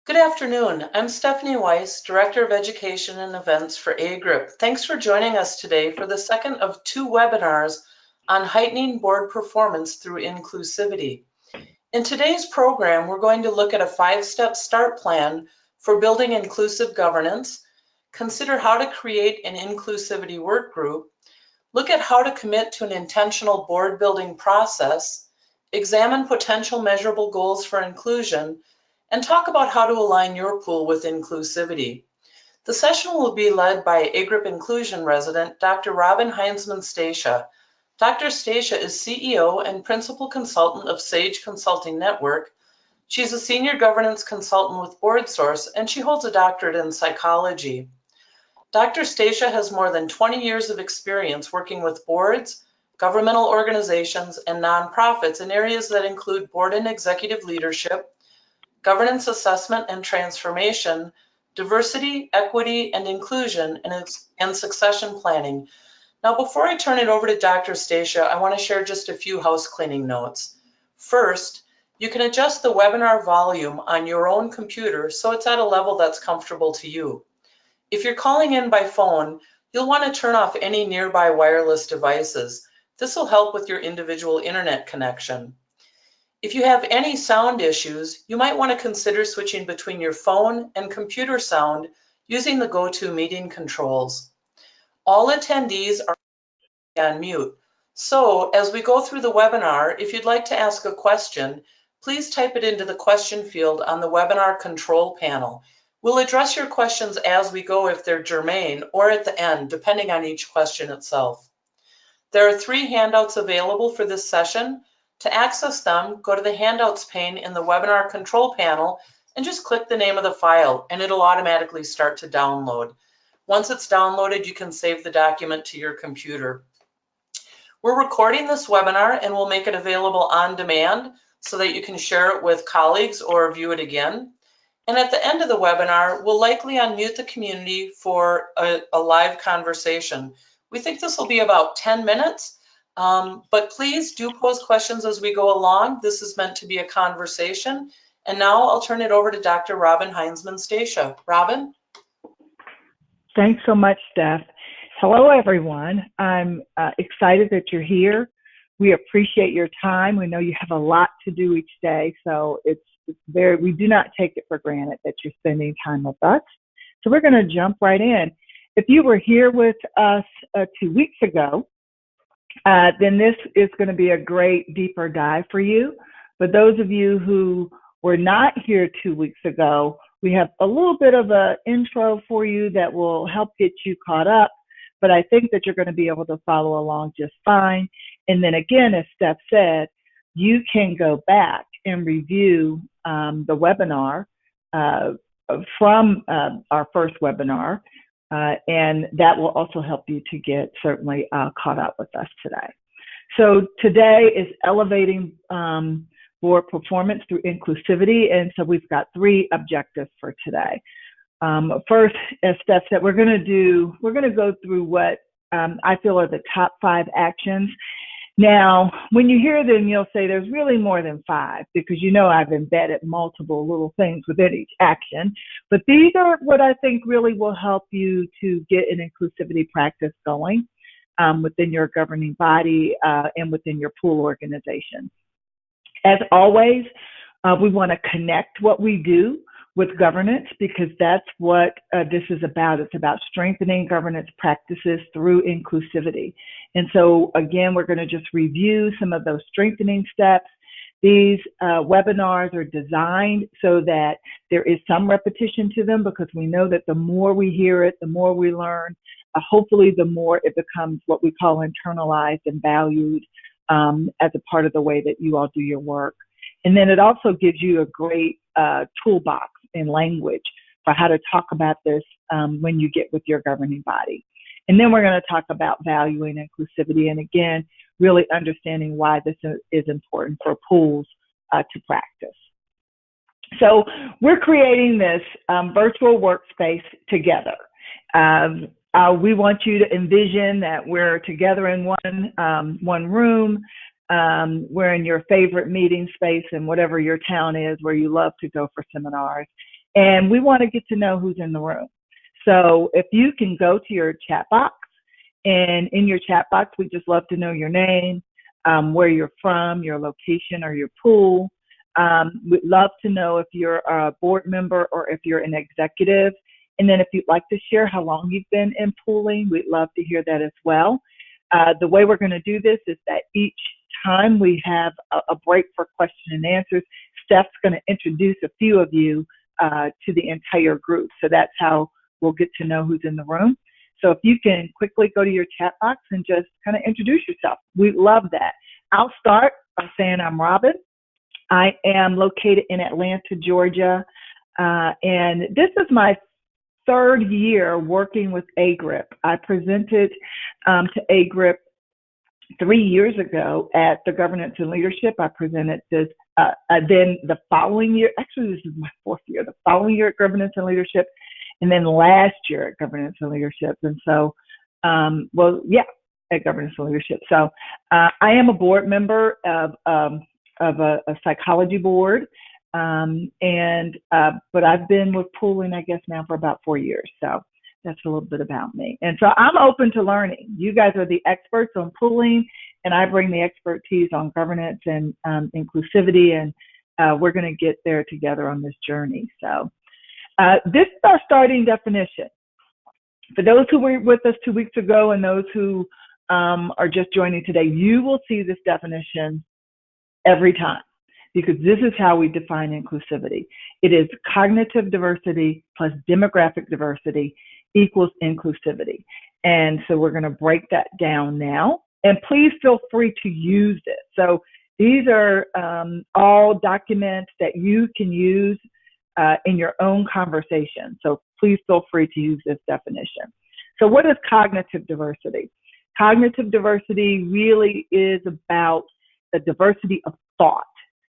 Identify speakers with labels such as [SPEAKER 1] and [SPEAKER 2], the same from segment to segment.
[SPEAKER 1] Good afternoon. I'm Stephanie Weiss, Director of Education and Events for AGRiP. Thanks for joining us today for the second of two webinars on heightening board performance through inclusivity. In today's program, we're going to look at a five-step start plan for building inclusive governance, consider how to create an inclusivity work group, look at how to commit to an intentional board building process, examine potential measurable goals for inclusion, and talk about how to align your pool with inclusivity. The session will be led by AGRiP Inclusion resident, Dr. Robin Heinzman Stacia. Dr. Stacia is CEO and Principal Consultant of Sage Consulting Network. She's a Senior Governance Consultant with BoardSource, and she holds a doctorate in psychology. Dr. Stacia has more than 20 years of experience working with boards, governmental organizations, and nonprofits in areas that include board and executive leadership, governance assessment and transformation, diversity, equity, and inclusion, and succession planning. Now, before I turn it over to Dr. Stacia, I want to share just a few house cleaning notes. First, you can adjust the webinar volume on your own computer so it's at a level that's comfortable to you. If you're calling in by phone, you'll want to turn off any nearby wireless devices. This will help with your individual internet connection. If you have any sound issues, you might want to consider switching between your phone and computer sound using the GoToMeeting controls. All attendees are on mute. So as we go through the webinar, if you'd like to ask a question, please type it into the question field on the webinar control panel. We'll address your questions as we go if they're germane or at the end, depending on each question itself. There are 3 handouts available for this session. To access them, go to the Handouts pane in the Webinar Control Panel and just click the name of the file, and it'll automatically start to download. Once it's downloaded, you can save the document to your computer. We're recording this webinar and we'll make it available on demand so that you can share it with colleagues or view it again. And at the end of the webinar, we'll likely unmute the community for a live conversation. We think this will be about 10 minutes. But please do pose questions as we go along. This is meant to be a conversation. And now I'll turn it over to Dr. Robin Heinzman Stacia. Robin?
[SPEAKER 2] Thanks so much, Steph. Hello, everyone. I'm excited that you're here. We appreciate your time. We know you have a lot to do each day, so we do not take it for granted that you're spending time with us. So we're going to jump right in. If you were here with us 2 weeks ago, then this is going to be a great deeper dive for you. For those of you who were not here 2 weeks ago, we have a little bit of an intro for you that will help get you caught up, but I think that you're going to be able to follow along just fine. And then again, as Steph said, you can go back and review the webinar from our first webinar, and that will also help you to get certainly caught up with us today. So today is elevating board performance through inclusivity, and so we've got 3 objectives for today. First, as Steph said, we're going to go through what I feel are the top 5 actions. Now, when you hear them, you'll say there's really more than 5 because you know I've embedded multiple little things within each action. But these are what I think really will help you to get an inclusivity practice going within your governing body and within your pool organization. As always, we want to connect what we do with governance because that's what this is about. It's about strengthening governance practices through inclusivity. And so again, we're going to just review some of those strengthening steps. These webinars are designed so that there is some repetition to them because we know that the more we hear it, the more we learn, hopefully the more it becomes what we call internalized and valued as a part of the way that you all do your work. And then it also gives you a great toolbox in language for how to talk about this when you get with your governing body. And then we're going to talk about valuing inclusivity and again, really understanding why this is important for pools to practice. So we're creating this virtual workspace together. We want you to envision that we're together in one room. We're in your favorite meeting space in whatever your town is where you love to go for seminars. and we want to get to know who's in the room. So if you can go to your chat box, and in your chat box, we just love to know your name, where you're from, your location, or your pool. We'd love to know if you're a board member or if you're an executive. And then if you'd like to share how long you've been in pooling, we'd love to hear that as well. The way we're going to do this is that each time we have a break for question and answers, Steph's going to introduce a few of you to the entire group. So that's how we'll get to know who's in the room. So if you can quickly go to your chat box and just kind of introduce yourself, we'd love that. I'll start by saying I'm Robin. I am located in Atlanta, Georgia, and this is my third year working with AGRiP. I presented to AGRiP 3 years ago at the Governance and Leadership. I presented this, then the following year, actually this is my fourth year, the following year at Governance and Leadership, and then last year at Governance and Leadership. And so, at Governance and Leadership. So I am a board member of a psychology board. But I've been with pooling, I guess, now for about 4 years. So that's a little bit about me. And so I'm open to learning. You guys are the experts on pooling, and I bring the expertise on governance and inclusivity, and we're going to get there together on this journey. So this is our starting definition. For those who were with us 2 weeks ago and those who are just joining today, you will see this definition every time, because this is how we define inclusivity. It is cognitive diversity plus demographic diversity equals inclusivity. And so we're going to break that down now. And please feel free to use this. So these are all documents that you can use in your own conversation. So please feel free to use this definition. So what is cognitive diversity? Cognitive diversity really is about the diversity of thought.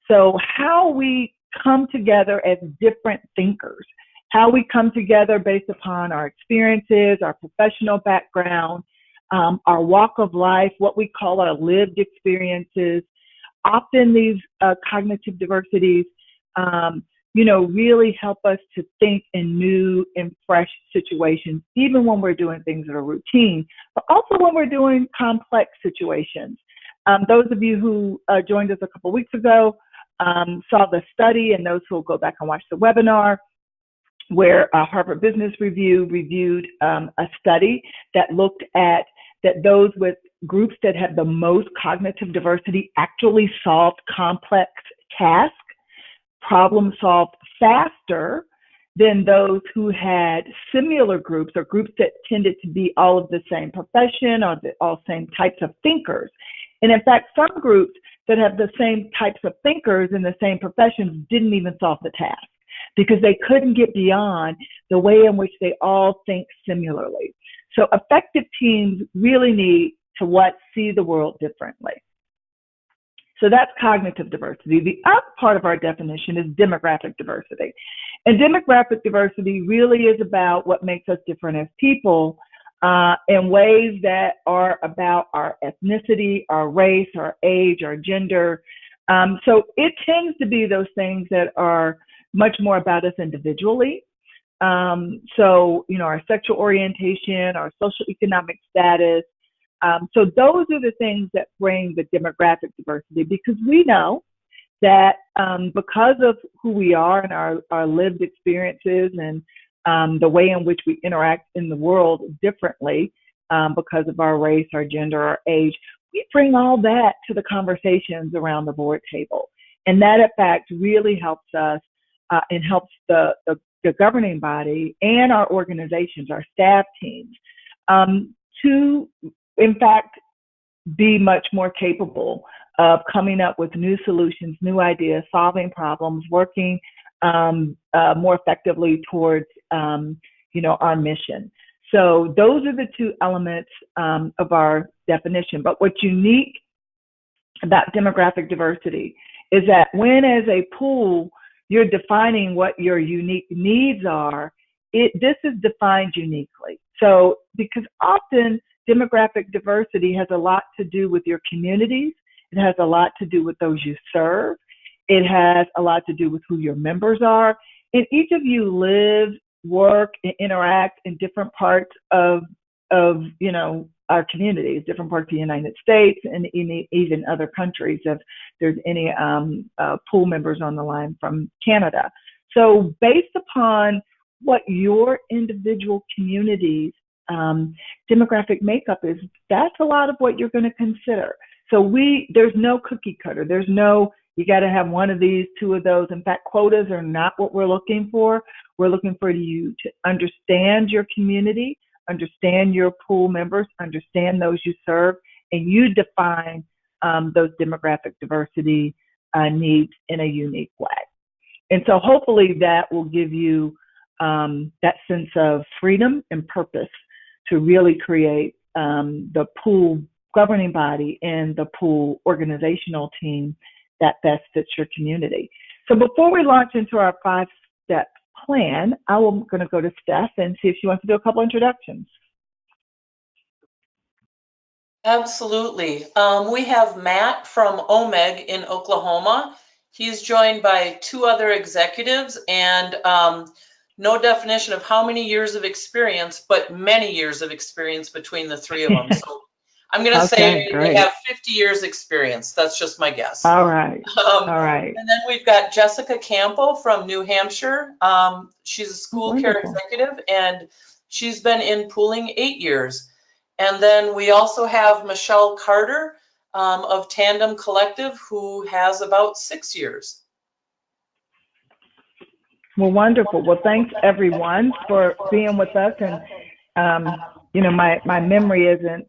[SPEAKER 2] So how we come together as different thinkers, how we come together based upon our experiences, our professional background, our walk of life, what we call our lived experiences. Often these cognitive diversities, really help us to think in new and fresh situations, even when we're doing things that are routine, but also when we're doing complex situations. Those of you who joined us a couple weeks ago saw the study, and those who will go back and watch the webinar, where Harvard Business Review reviewed a study that looked at that those with groups that had the most cognitive diversity actually solved complex tasks, problem solved faster than those who had similar groups or groups that tended to be all of the same profession or all same types of thinkers. And in fact, some groups that have the same types of thinkers in the same professions didn't even solve the task because they couldn't get beyond the way in which they all think similarly. So effective teams really need to see the world differently. So that's cognitive diversity. The other part of our definition is demographic diversity. And demographic diversity really is about what makes us different as people in ways that are about our ethnicity, our race, our age, our gender. So it tends to be those things that are much more about us individually. Our sexual orientation, our social economic status. So those are the things that bring the demographic diversity, because we know that because of who we are and our lived experiences and the way in which we interact in the world differently because of our race, our gender, our age, we bring all that to the conversations around the board table. And that, in fact, really helps us and helps the governing body and our organizations, our staff teams, to, in fact, be much more capable of coming up with new solutions, new ideas, solving problems, working more effectively towards, our mission. So those are the two elements of our definition. But what's unique about demographic diversity is that when, as a pool, you're defining what your unique needs are, this is defined uniquely. So because often demographic diversity has a lot to do with your communities. It has a lot to do with those you serve. It has a lot to do with who your members are. And each of you live, work, and interact in different parts of our communities, different parts of the United States, and even other countries, if there's any pool members on the line from Canada. So based upon what your individual community's demographic makeup is, that's a lot of what you're going to consider. So there's no cookie cutter. There's no, you got to have one of these, two of those. In fact, quotas are not what we're looking for. We're looking for you to understand your community, understand your pool members, understand those you serve, and you define those demographic diversity needs in a unique way. And so hopefully that will give you that sense of freedom and purpose to really create the pool governing body and the pool organizational team that best fits your community. So before we launch into our 5-step plan, I'm going to go to Steph and see if she wants to do a couple introductions.
[SPEAKER 1] Absolutely. We have Matt from OMEG in Oklahoma. He's joined by 2 other executives, and no definition of how many years of experience, but many years of experience between the 3 of them. So I'm going to say they have 50 years experience. That's just my guess.
[SPEAKER 2] All right. All right.
[SPEAKER 1] And then we've got Jessica Campbell from New Hampshire. She's a school care executive, and she's been in pooling 8 years. And then we also have Michelle Carter of Tandem Collective, who has about 6 years.
[SPEAKER 2] Well, wonderful. Well, thanks everyone for being with us. And my memory isn't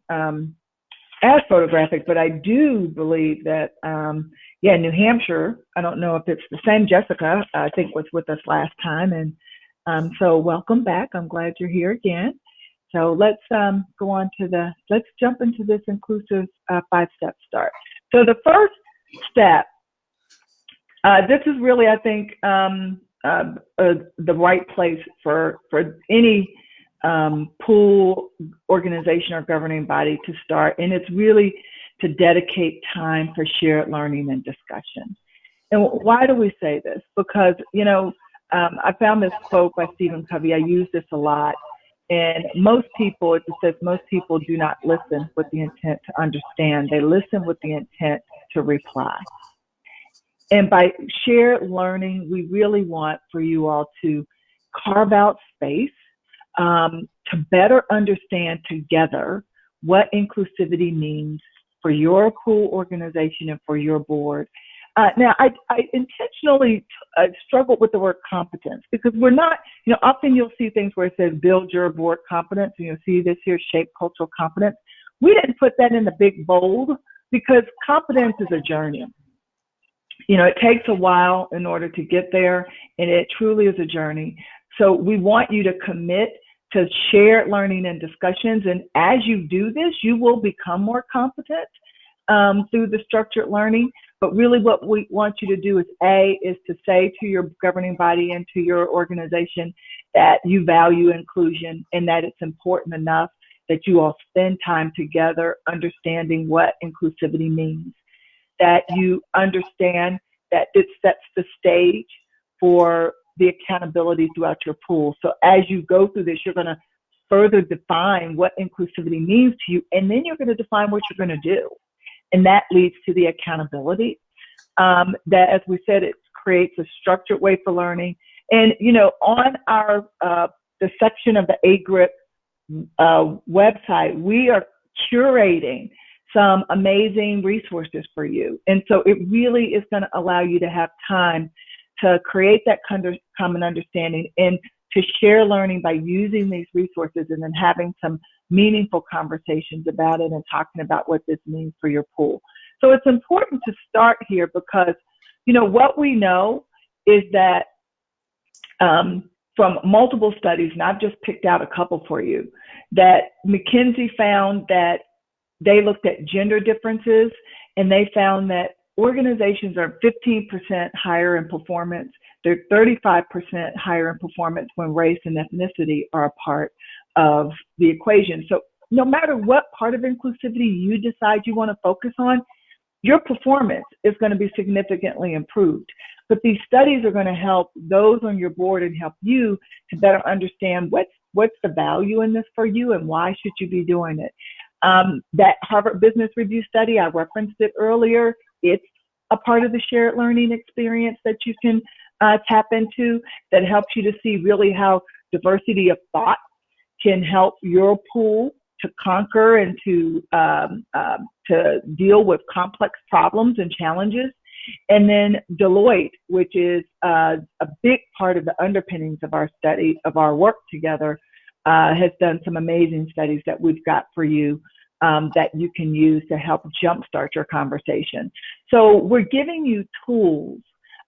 [SPEAKER 2] as photographic, but I do believe that New Hampshire, I don't know if it's the same Jessica, I think was with us last time. And so welcome back. I'm glad you're here again. So let's go on to let's jump into this inclusive 5-step start. So the first step, this is really, I think, the right place for any pool organization or governing body to start. And it's really to dedicate time for shared learning and discussion. And why do we say this? Because, I found this quote by Stephen Covey. I use this a lot. And most people, it says most people do not listen with the intent to understand. They listen with the intent to reply. And by shared learning, we really want for you all to carve out space to better understand together what inclusivity means for your pool organization and for your board. Now, I intentionally struggled with the word competence because we're not, often you'll see things where it says build your board competence, and you'll see this here, shape cultural competence. We didn't put that in the big bold because competence is a journey. It takes a while in order to get there, and it truly is a journey. So we want you to commit to shared learning and discussions, and as you do this, you will become more competent through the structured learning. But really what we want you to do is to say to your governing body and to your organization that you value inclusion and that it's important enough that you all spend time together understanding what inclusivity means, that you understand that it sets the stage for the accountability throughout your pool. So as you go through this, you're going to further define what inclusivity means to you, and then you're going to define what you're going to do. And that leads to the accountability. That, as we said, it creates a structured way for learning. And, on our the section of the AGRiP website, we are curating some amazing resources for you. And so it really is going to allow you to have time to create that common understanding and to share learning by using these resources and then having some meaningful conversations about it and talking about what this means for your pool. So it's important to start here because, what we know is that from multiple studies, and I've just picked out a couple for you, that McKinsey found that they looked at gender differences and they found that organizations are 15% higher in performance. They're 35% higher in performance when race and ethnicity are a part of the equation. So no matter what part of inclusivity you decide you want to focus on, your performance is going to be significantly improved. but these studies are going to help those on your board and help you to better understand what's the value in this for you and why should you be doing it. That Harvard Business Review study, I referenced it earlier. It's a part of the shared learning experience that you can tap into that helps you to see really how diversity of thought can help your pool to conquer and to deal with complex problems and challenges. And then Deloitte, which is a big part of the underpinnings of our study, of our work together, has done some amazing studies that we've got for you that you can use to help jumpstart your conversation. So we're giving you tools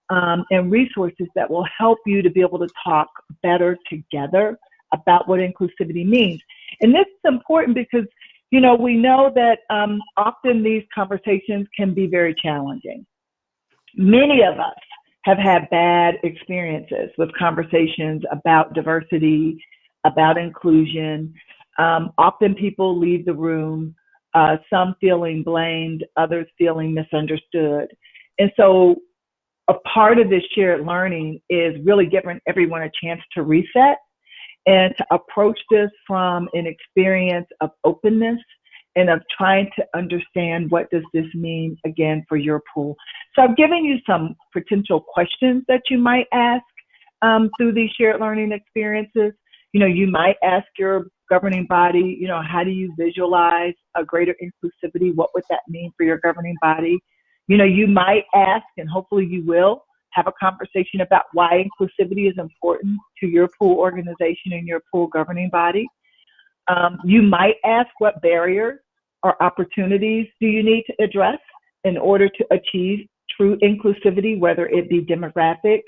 [SPEAKER 2] and resources that will help you to be able to talk better together about what inclusivity means. And this is important because, we know that often these conversations can be very challenging. Many of us have had bad experiences with conversations about diversity, about inclusion. Often people leave the room, some feeling blamed, others feeling misunderstood. And so a part of this shared learning is really giving everyone a chance to reset and to approach this from an experience of openness and of trying to understand what does this mean, again, for your pool. So I've given you some potential questions that you might ask through these shared learning experiences. You might ask your governing body, how do you visualize a greater inclusivity? What would that mean for your governing body? You might ask, and hopefully you will, have a conversation about why inclusivity is important to your pool organization and your pool governing body. You might ask what barriers or opportunities do you need to address in order to achieve true inclusivity, whether it be demographic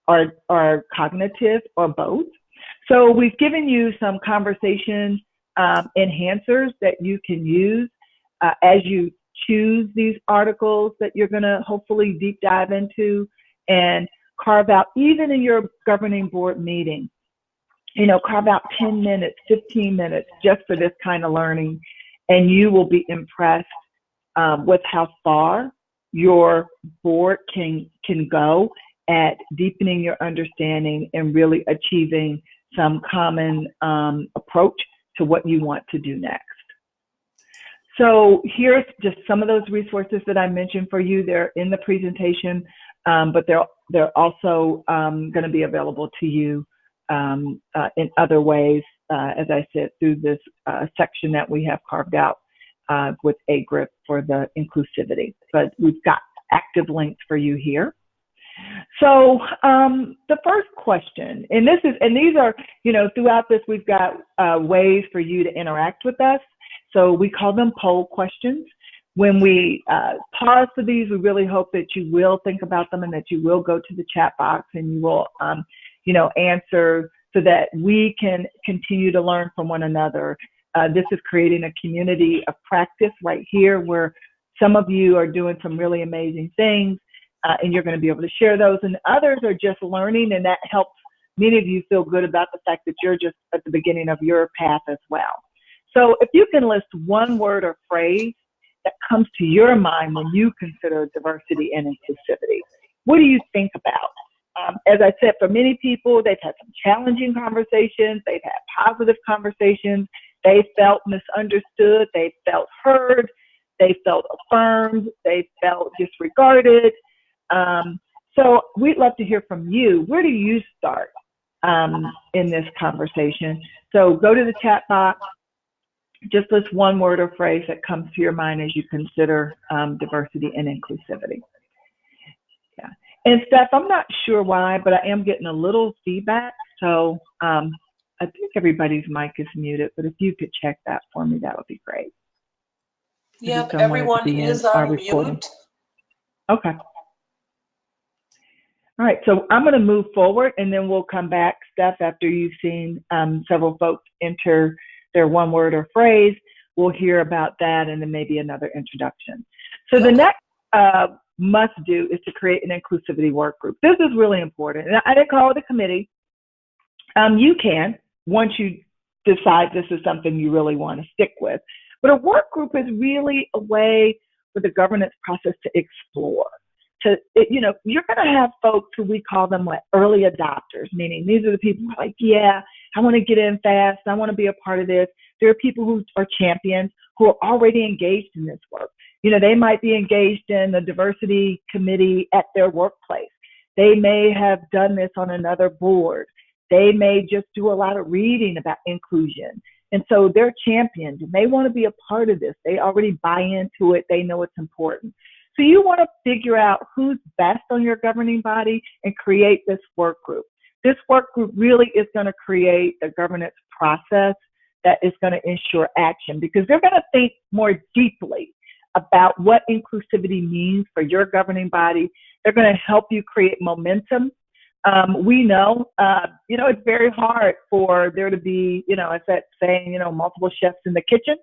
[SPEAKER 2] or cognitive or both. So we've given you some conversation enhancers that you can use as you choose these articles that you're going to hopefully deep dive into and carve out, even in your governing board meeting, carve out 10 minutes, 15 minutes just for this kind of learning, and you will be impressed with how far your board can go at deepening your understanding and really achieving some common approach to what you want to do next. So here's just some of those resources that I mentioned for you. They're in the presentation, but they're also going to be available to you in other ways, as I said, through this section that we have carved out with AGRiP for the inclusivity. But we've got active links for you here. So the first question, and these are, throughout this, we've got ways for you to interact with us. So we call them poll questions. When we pause for these, we really hope that you will think about them and that you will go to the chat box and you will, answer so that we can continue to learn from one another. This is creating a community of practice right here where some of you are doing some really amazing things and you're going to be able to share those, and others are just learning, and that helps many of you feel good about the fact that you're just at the beginning of your path as well. So if you can list one word or phrase that comes to your mind when you consider diversity and inclusivity, what do you think about? As I said, for many people, they've had some challenging conversations, they've had positive conversations, they felt misunderstood, they felt heard, they felt affirmed, they felt disregarded. So we'd love to hear from you. Where do you start in this conversation? So go to the chat box, just list one word or phrase that comes to your mind as you consider diversity and inclusivity. Yeah. And Steph, I'm not sure why, but I am getting a little feedback. So I think everybody's mic is muted, but if you could check that for me, that would be great.
[SPEAKER 1] Yep, everyone is on mute.
[SPEAKER 2] Okay. All right, so I'm going to move forward and then we'll come back, Steph, after you've seen several folks enter their one word or phrase. We'll hear about that and then maybe another introduction. So the next must do is to create an inclusivity work group. This is really important. And I didn't call it a committee. You can, once you decide this is something you really want to stick with. But a work group is really a way for the governance process to explore, you're going to have folks who we call them like early adopters, meaning these are the people who are like, yeah, I want to get in fast. I want to be a part of this. There are people who are champions who are already engaged in this work. They might be engaged in the diversity committee at their workplace. They may have done this on another board. They may just do a lot of reading about inclusion. And so they're champions and they want to be a part of this. They already buy into it. They know it's important. So you want to figure out who's best on your governing body and create this work group. This work group really is going to create a governance process that is going to ensure action, because they're going to think more deeply about what inclusivity means for your governing body. They're going to help you create momentum. We know, it's very hard for there to be, as that saying, multiple chefs in the kitchen.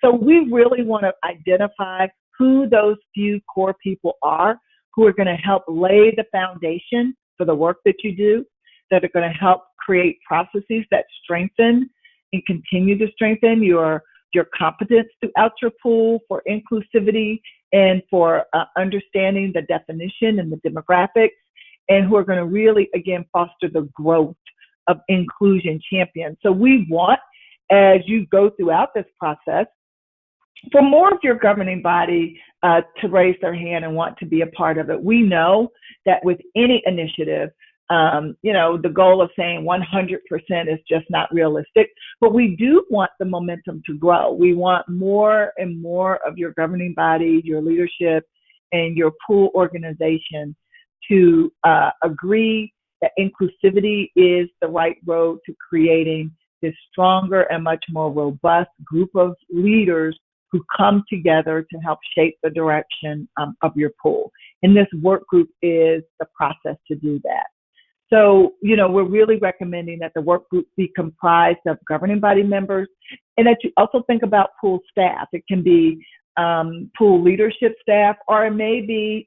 [SPEAKER 2] So we really want to identify who those few core people are who are going to help lay the foundation for the work that you do, that are going to help create processes that strengthen and continue to strengthen your competence throughout your pool for inclusivity and for understanding the definition and the demographics, and who are going to really, again, foster the growth of inclusion champions. So we want, as you go throughout this process, for more of your governing body to raise their hand and want to be a part of it. We know that with any initiative, the goal of saying 100% is just not realistic, but we do want the momentum to grow. We want more and more of your governing body, your leadership, and your pool organization to agree that inclusivity is the right road to creating this stronger and much more robust group of leaders who come together to help shape the direction of your pool. And this work group is the process to do that. So, we're really recommending that the work group be comprised of governing body members, and that you also think about pool staff. It can be pool leadership staff, or it may be,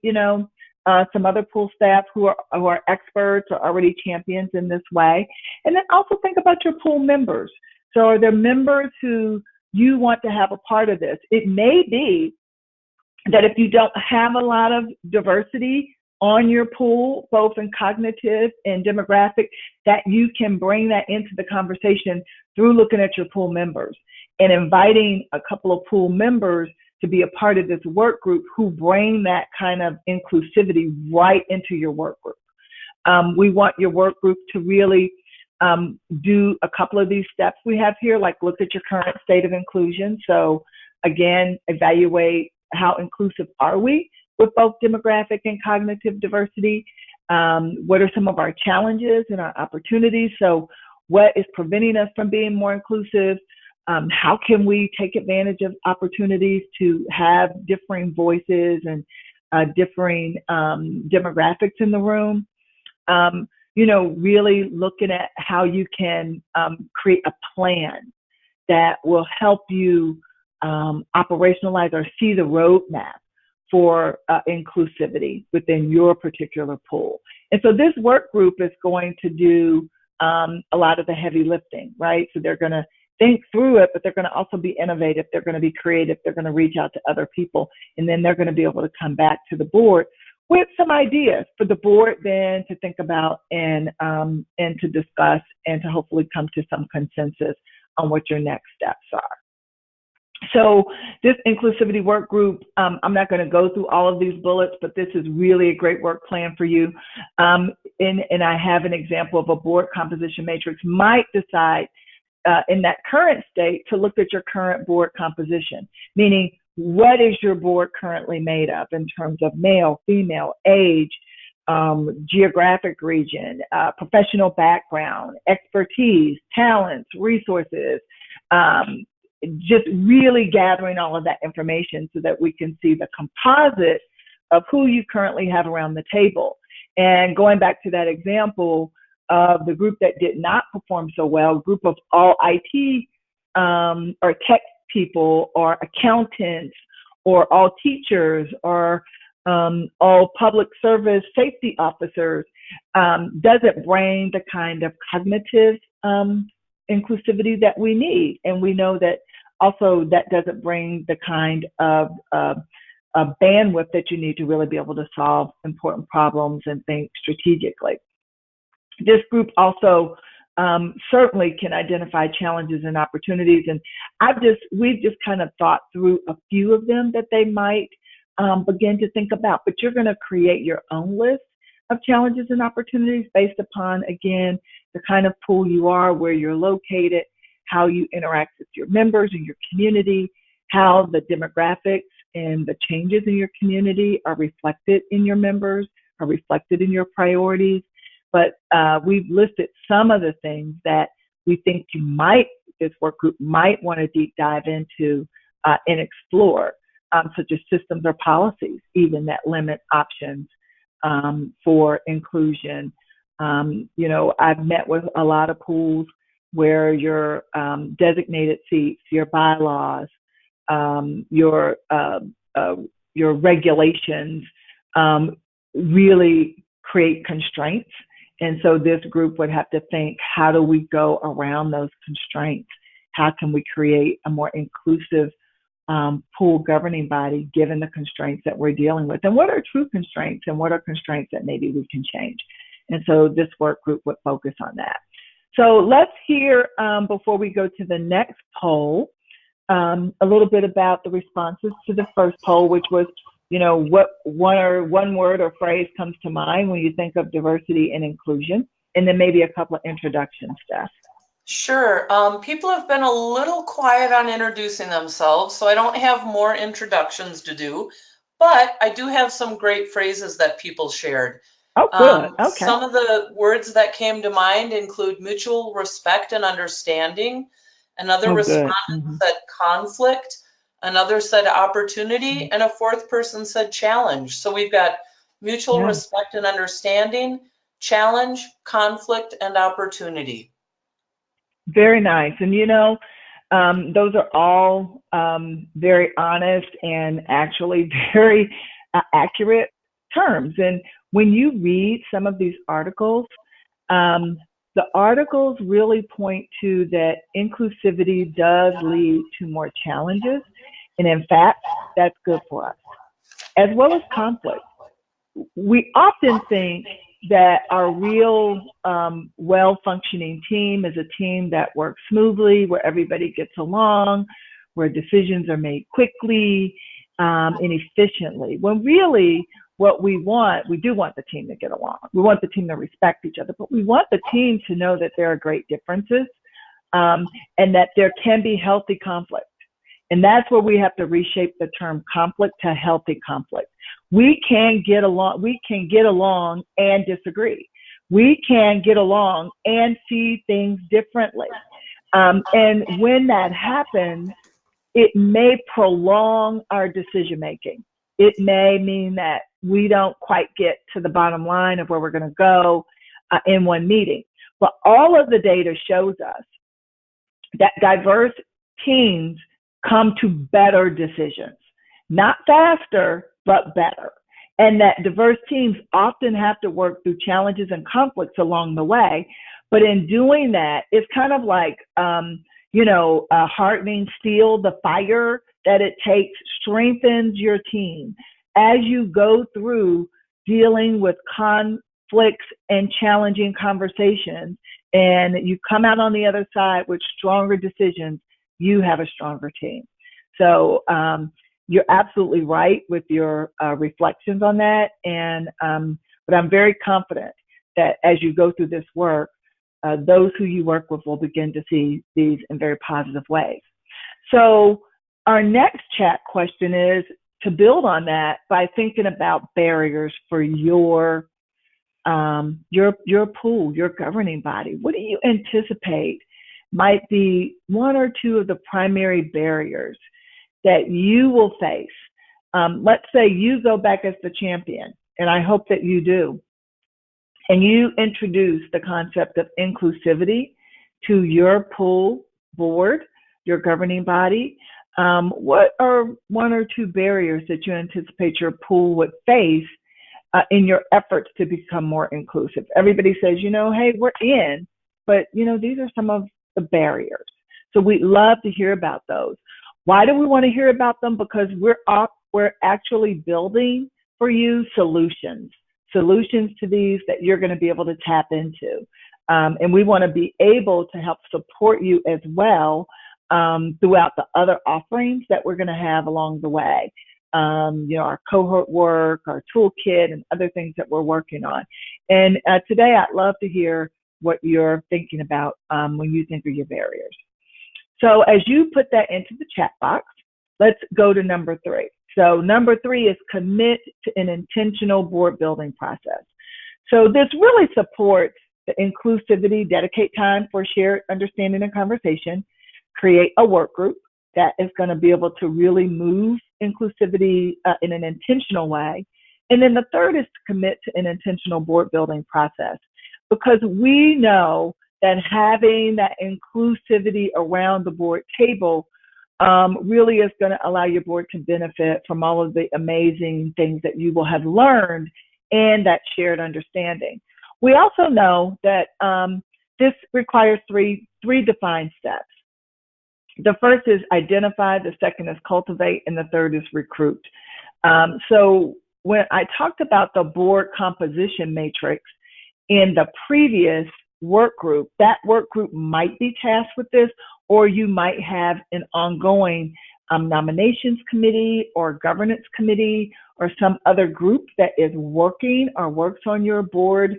[SPEAKER 2] some other pool staff who are experts or already champions in this way. And then also think about your pool members. So are there members who you want to have a part of this? It may be that if you don't have a lot of diversity on your pool, both in cognitive and demographic, that you can bring that into the conversation through looking at your pool members and inviting a couple of pool members to be a part of this work group who bring that kind of inclusivity right into your work group. We want your work group to really do a couple of these steps we have here, like look at your current state of inclusion. So again, evaluate how inclusive are we with both demographic and cognitive diversity. What are some of our challenges and our opportunities? So what is preventing us from being more inclusive? How can we take advantage of opportunities to have differing voices and differing demographics in the room? Really looking at how you can create a plan that will help you operationalize or see the roadmap for inclusivity within your particular pool. And so this work group is going to do a lot of the heavy lifting, right? So they're going to think through it, but they're going to also be innovative. They're going to be creative. They're going to reach out to other people, and then they're going to be able to come back to the board with some ideas for the board then to think about and to discuss and to hopefully come to some consensus on what your next steps are. So this inclusivity work group, I'm not going to go through all of these bullets, but this is really a great work plan for you. And I have an example of a board composition matrix. Might decide in that current state to look at your current board composition, meaning what is your board currently made of in terms of male, female, age, geographic region, professional background, expertise, talents, resources, just really gathering all of that information so that we can see the composite of who you currently have around the table. And going back to that example of the group that did not perform so well, a group of all IT or tech people or accountants or all teachers or all public service safety officers doesn't bring the kind of cognitive inclusivity that we need. And we know that also that doesn't bring the kind of bandwidth that you need to really be able to solve important problems and think strategically. This group also certainly can identify challenges and opportunities, and we've just kind of thought through a few of them that they might begin to think about. But you're going to create your own list of challenges and opportunities based upon, again, the kind of pool you are, where you're located, how you interact with your members and your community, how the demographics and the changes in your community are reflected in your members, are reflected in your priorities. But we've listed some of the things that we think this work group might want to deep dive into and explore, such as systems or policies, even that limit options for inclusion. I've met with a lot of pools where your designated seats, your bylaws, your regulations really create constraints. And so this group would have to think, how do we go around those constraints? How can we create a more inclusive pool governing body given the constraints that we're dealing with? And what are true constraints and what are constraints that maybe we can change? And so this work group would focus on that. So let's hear, before we go to the next poll, a little bit about the responses to the first poll, which was, what one word or phrase comes to mind when you think of diversity and inclusion, and then maybe a couple of introductions, Steph.
[SPEAKER 1] Sure. People have been a little quiet on introducing themselves, so I don't have more introductions to do, but I do have some great phrases that people shared.
[SPEAKER 2] Oh, good. Okay.
[SPEAKER 1] Some of the words that came to mind include mutual respect and understanding. Another respondent said conflict. Another said opportunity. And a fourth person said challenge. So we've got mutual respect and understanding, challenge, conflict, and opportunity.
[SPEAKER 2] Very nice. And those are all very honest and actually very accurate terms. And when you read some of these articles, the articles really point to that inclusivity does lead to more challenges. And in fact, that's good for us, as well as conflict. We often think that our real well-functioning team is a team that works smoothly, where everybody gets along, where decisions are made quickly and efficiently. When really what we do want the team to get along. We want the team to respect each other, but we want the team to know that there are great differences and that there can be healthy conflict. And that's where we have to reshape the term conflict to healthy conflict. We can get along and disagree. We can get along and see things differently. And when that happens, it may prolong our decision making. It may mean that we don't quite get to the bottom line of where we're going to go in one meeting. But all of the data shows us that diverse teams come to better decisions, not faster, but better. And that diverse teams often have to work through challenges and conflicts along the way. But in doing that, it's kind of like, hardening steel, the fire that it takes strengthens your team as you go through dealing with conflicts and challenging conversations, and you come out on the other side with stronger decisions. You have a stronger team. So you're absolutely right with your reflections on that. And but I'm very confident that as you go through this work, those who you work with will begin to see these in very positive ways. So our next chat question is to build on that by thinking about barriers for your pool, your governing body. What do you anticipate might be one or two of the primary barriers that you will face? Let's say you go back as the champion, and I hope that you do, and you introduce the concept of inclusivity to your pool board, your governing body. What are one or two barriers that you anticipate your pool would face in your efforts to become more inclusive? Everybody says, hey, we're in, but these are some of the barriers. So we'd love to hear about those. Why do we want to hear about them? Because we're we're actually building for you solutions to these that you're going to be able to tap into. And we want to be able to help support you as well throughout the other offerings that we're going to have along the way. Our cohort work, our toolkit, and other things that we're working on. And today, I'd love to hear what you're thinking about when you think of your barriers. So as you put that into the chat box, let's go to number 3. So number 3 is commit to an intentional board building process. So this really supports the inclusivity, dedicate time for shared understanding and conversation, create a work group that is going to be able to really move inclusivity in an intentional way. And then the third is to commit to an intentional board building process, because we know that having that inclusivity around the board table really is going to allow your board to benefit from all of the amazing things that you will have learned and that shared understanding. We also know that this requires three defined steps. The first is identify, the second is cultivate, and the third is recruit. So when I talked about the board composition matrix in the previous work group, that work group might be tasked with this, or you might have an ongoing nominations committee or governance committee or some other group that is working or works on your board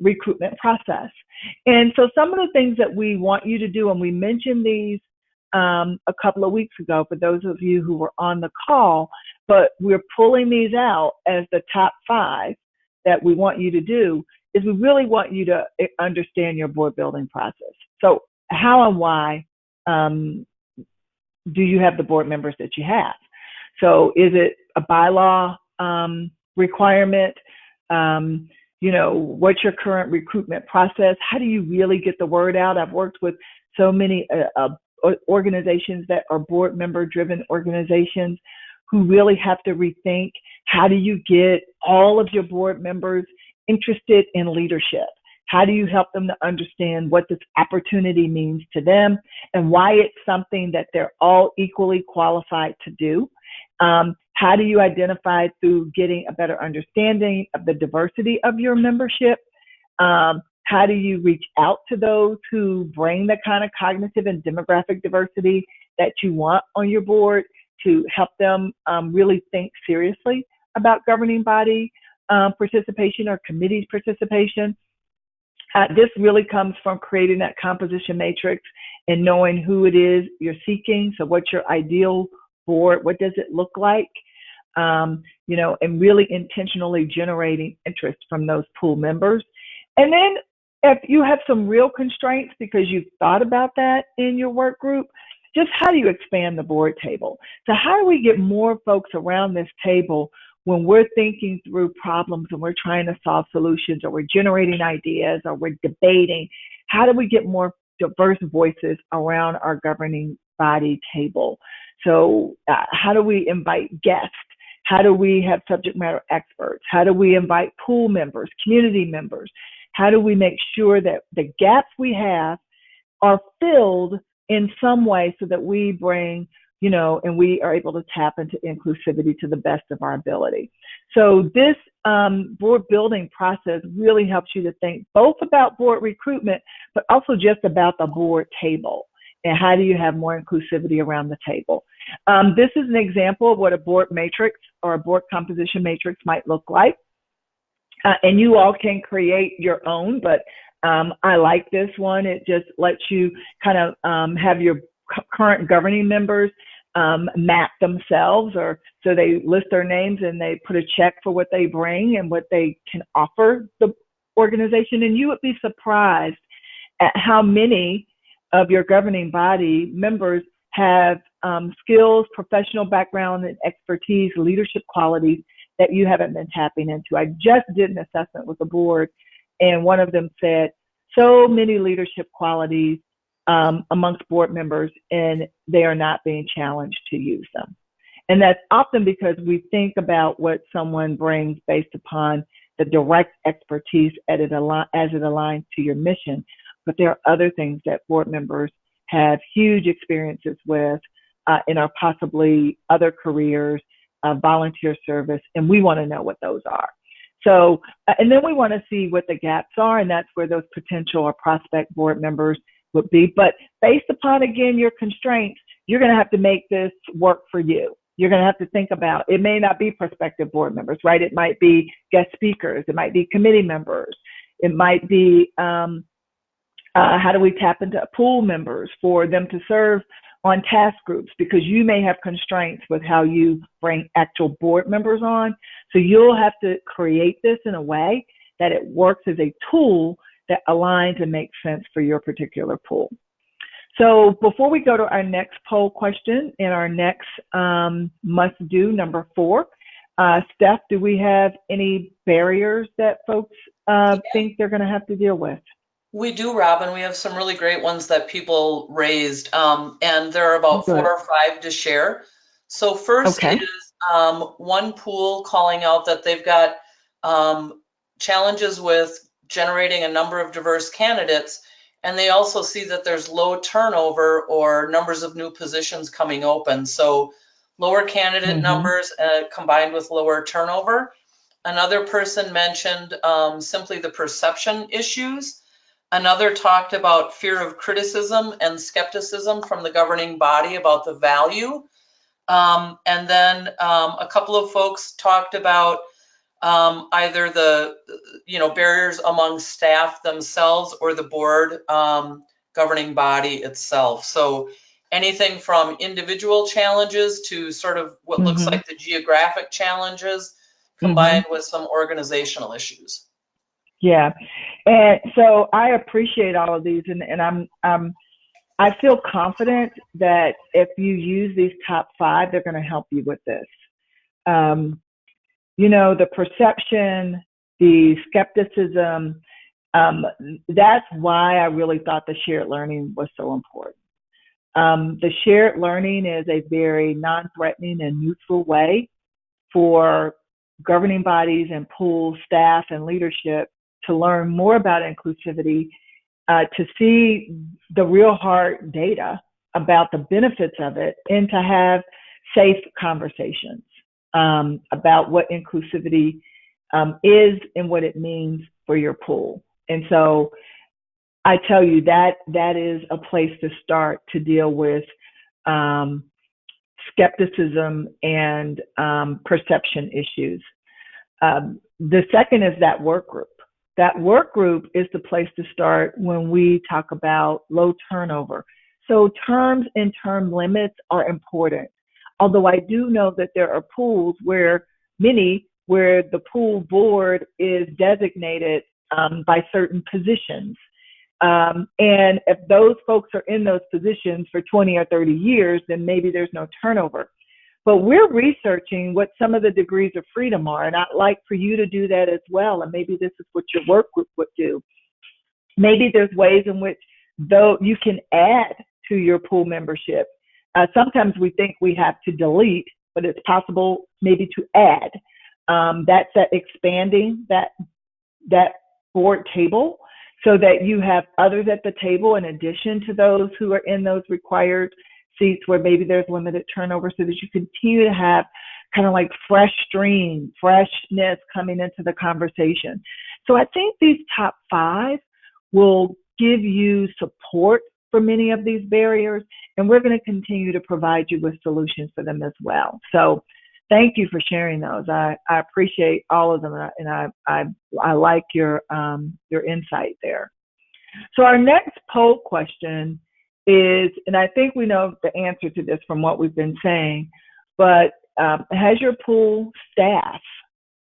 [SPEAKER 2] recruitment process. And so some of the things that we want you to do, and we mentioned these a couple of weeks ago for those of you who were on the call, but we're pulling these out as the top 5 that we want you to do, is we really want you to understand your board building process. So how and why do you have the board members that you have? So is it a bylaw requirement? What's your current recruitment process? How do you really get the word out? I've worked with so many organizations that are board member driven organizations who really have to rethink, how do you get all of your board members interested in leadership? How do you help them to understand what this opportunity means to them and why it's something that they're all equally qualified to do? How do you identify through getting a better understanding of the diversity of your membership? How do you reach out to those who bring the kind of cognitive and demographic diversity that you want on your board to help them really think seriously about governing body participation or committees participation? This really comes from creating that composition matrix and knowing who it is you're seeking. So what's your ideal board? What does it look like? And really intentionally generating interest from those pool members. And then if you have some real constraints because you've thought about that in your work group, just how do you expand the board table? So how do we get more folks around this table when we're thinking through problems and we're trying to solve solutions, or we're generating ideas, or we're debating? How do we get more diverse voices around our governing body table? So how do we invite guests? How do we have subject matter experts? How do we invite pool members, community members? How do we make sure that the gaps we have are filled in some way so that we bring, and we are able to tap into inclusivity to the best of our ability? So this board building process really helps you to think both about board recruitment, but also just about the board table. And how do you have more inclusivity around the table? This is an example of what a board matrix or a board composition matrix might look like. And you all can create your own, but I like this one. It just lets you kind of have your current governing members map themselves, or so they list their names and they put a check for what they bring and what they can offer the organization. And you would be surprised at how many of your governing body members have skills, professional background, and expertise, leadership qualities that you haven't been tapping into. I just did an assessment with the board, and one of them said, so many leadership qualities amongst board members, and they are not being challenged to use them. And that's often because we think about what someone brings based upon the direct expertise as it aligns to your mission. But there are other things that board members have huge experiences with in our possibly other careers volunteer service, and we want to know what those are. So, and then we want to see what the gaps are, and that's where those potential or prospect board members would be. But based upon, again, your constraints, you're going to have to make this work for you. You're going to have to think about, it may not be prospective board members, right? It might be guest speakers. It might be committee members. It might be, how do we tap into pool members for them to serve on task groups, because you may have constraints with how you bring actual board members on. So you'll have to create this in a way that it works as a tool that aligns and makes sense for your particular pool. So before we go to our next poll question and our next must-do, number 4, Steph, do we have any barriers that folks think they're going to have to deal with?
[SPEAKER 1] We do, Robin. We have some really great ones that people raised, and there are about 4 or 5 to share. So first is one pool calling out that they've got challenges with generating a number of diverse candidates, and they also see that there's low turnover or numbers of new positions coming open. So lower candidate numbers combined with lower turnover. Another person mentioned simply the perception issues. Another talked about fear of criticism and skepticism from the governing body about the value. And then a couple of folks talked about either the barriers among staff themselves or the board governing body itself. So anything from individual challenges to sort of what looks like the geographic challenges combined with some organizational issues.
[SPEAKER 2] Yeah, and so I appreciate all of these, and I feel confident that if you use these top 5, they're going to help you with this. The perception, the skepticism, that's why I really thought the shared learning was so important. The shared learning is a very non-threatening and neutral way for governing bodies and pool staff and leadership to learn more about inclusivity, to see the real hard data about the benefits of it, and to have safe conversations about what inclusivity is and what it means for your pool. And so I tell you that is a place to start to deal with skepticism and perception issues. The second is that work group. That work group is the place to start when we talk about low turnover. So terms and term limits are important. Although I do know that there are pools where the pool board is designated by certain positions. And if those folks are in those positions for 20 or 30 years, then maybe there's no turnover. But we're researching what some of the degrees of freedom are, and I'd like for you to do that as well. And maybe this is what your work group would do. Maybe there's ways in which, though, you can add to your pool membership. Sometimes we think we have to delete, but it's possible maybe to add. That's expanding that board table so that you have others at the table in addition to those who are in those required seats where maybe there's limited turnover, so that you continue to have kind of like freshness coming into the conversation. So I think these top 5 will give you support for many of these barriers, and we're going to continue to provide you with solutions for them as well. So thank you for sharing those. I appreciate all of them, and I like your insight there. So our next poll question is, and I think we know the answer to this from what we've been saying, but has your pool staff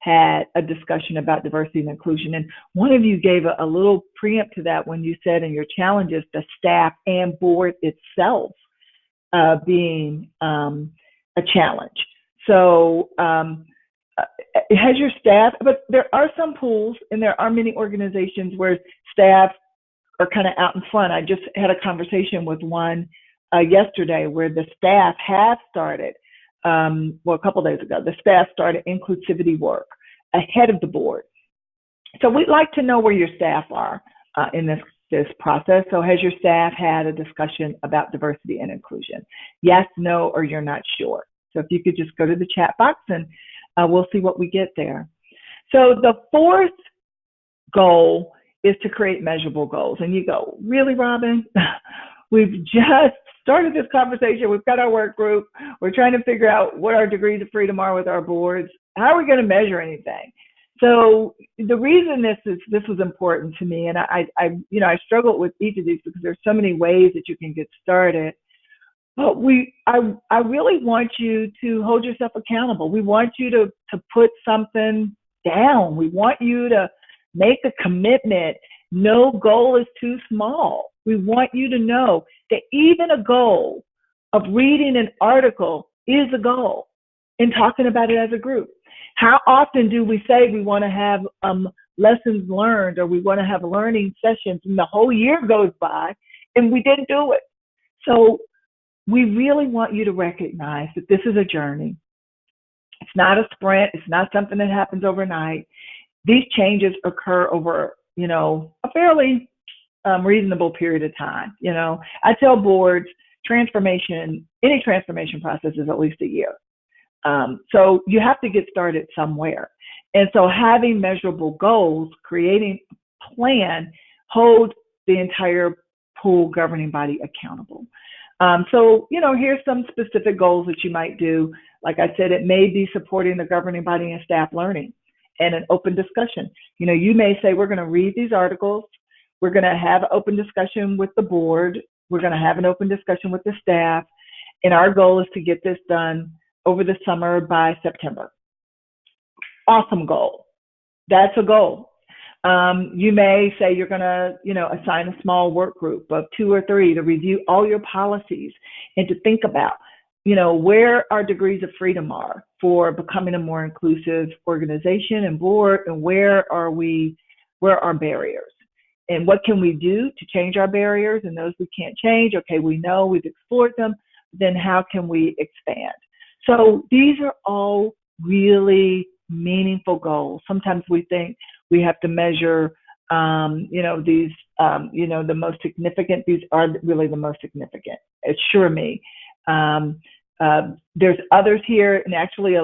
[SPEAKER 2] had a discussion about diversity and inclusion? And one of you gave a little preempt to that when you said in your challenges, the staff and board itself being a challenge. So has your staff, but there are some pools and there are many organizations where staff are kind of out in front. I just had a conversation with one yesterday where the staff have started, a couple days ago, the staff started inclusivity work ahead of the board. So we'd like to know where your staff are in this process. So has your staff had a discussion about diversity and inclusion? Yes, no, or you're not sure? So if you could just go to the chat box and we'll see what we get there. So the fourth goal is to create measurable goals. And you go, really, Robin? We've just started this conversation. We've got our work group. We're trying to figure out what our degrees of freedom are with our boards. How are we going to measure anything? So the reason this was important to me, and I struggled with each of these because there's so many ways that you can get started. But I really want you to hold yourself accountable. We want you to put something down. We want you to make a commitment. No goal is too small. We want you to know that even a goal of reading an article is a goal, and talking about it as a group. How often do we say we want to have lessons learned, or we want to have learning sessions, and the whole year goes by and we didn't do it? So we really want you to recognize that this is a journey. It's not a sprint. It's not something that happens overnight. These changes occur over, a fairly reasonable period of time. I tell boards, any transformation process is at least a year. So you have to get started somewhere. And so having measurable goals, creating a plan, hold the entire pool governing body accountable. So here's some specific goals that you might do. Like I said, it may be supporting the governing body and staff learning and an open discussion. You may say, we're going to read these articles. We're going to have an open discussion with the board. We're going to have an open discussion with the staff. And our goal is to get this done over the summer by September. Awesome goal. That's a goal. You may say you're going to, assign a small work group of 2 or 3 to review all your policies and to think about, where our degrees of freedom are for becoming a more inclusive organization and board, and where are barriers, and what can we do to change our barriers, and those we can't change. Okay, we know we've explored them. Then how can we expand? So these are all really meaningful goals. Sometimes we think we have to measure, the most significant. These are really the most significant. Assure me. There's others here, and actually